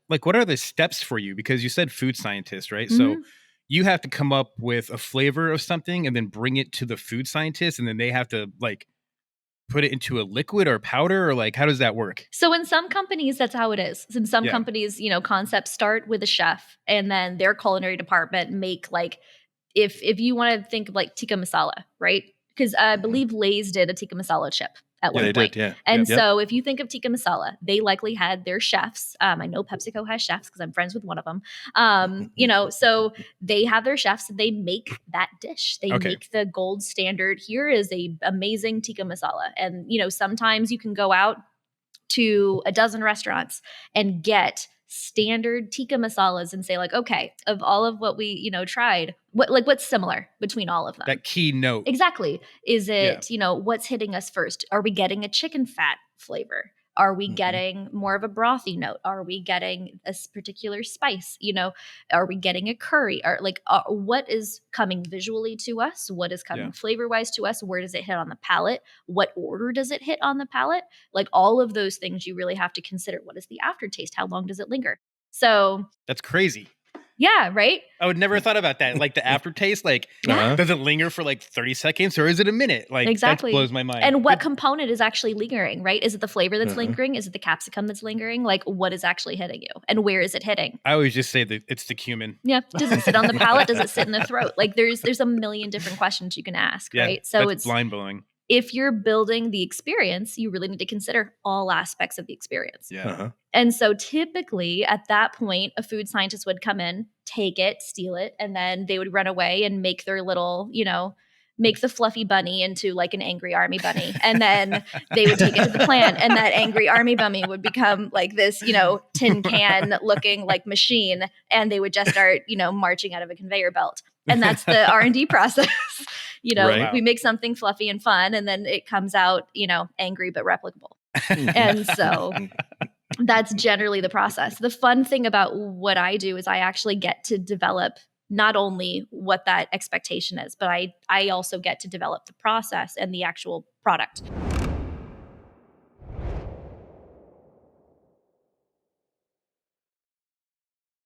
what are the steps for you? Because you said food scientist, right? Mm-hmm. So you have to come up with a flavor of something and then bring it to the food scientist, and then they have to like put it into a liquid or powder, or like, how does that work? So in some companies, that's how it is. In some Yeah. companies, concepts start with a chef and then their culinary department make like, if you want to think of like tikka masala, right? Because I believe Lay's did a tikka masala chip at one they point. did, yeah. And Yep. so if you think of tikka masala, they likely had their chefs. I know PepsiCo has chefs because I'm friends with one of them. So they have their chefs and they make that dish. They Okay. make the gold standard. Here is a amazing tikka masala. And, sometimes you can go out to a dozen restaurants and get standard tikka masalas and say like, okay, of all of what we, tried, what's similar between all of them? That key note. Exactly. Is it, what's hitting us first? Are we getting a chicken fat flavor? Are we getting more of a brothy note? Are we getting a particular spice? Are we getting a curry? Or what is coming visually to us? What is coming flavor-wise to us? Where does it hit on the palate? What order does it hit on the palate? Like all of those things you really have to consider. What is the aftertaste? How long does it linger? So That's crazy. yeah, right? I would never have thought about that. Like the aftertaste, like does it linger for like 30 seconds or is it a minute? Like exactly. That blows my mind. And what component is actually lingering, right? Is it the flavor that's lingering? Is it the capsicum that's lingering? Like what is actually hitting you and where is it hitting? I always just say that it's the cumin. Yeah. Does it sit on the palate? Does it sit in the throat? Like there's a million different questions you can ask, right? So it's mind blowing. If you're building the experience, you really need to consider all aspects of the experience. Yeah. And so typically at that point, a food scientist would come in, take it, steal it, and then they would run away and make their little, make the fluffy bunny into like an angry army bunny. And then they would take it to the plant and that angry army bunny would become like this, tin can looking like machine. And they would just start, marching out of a conveyor belt. And that's the R&D process. We make something fluffy and fun and then it comes out, angry but replicable. And so that's generally the process. The fun thing about what I do is I actually get to develop not only what that expectation is, but I also get to develop the process and the actual product.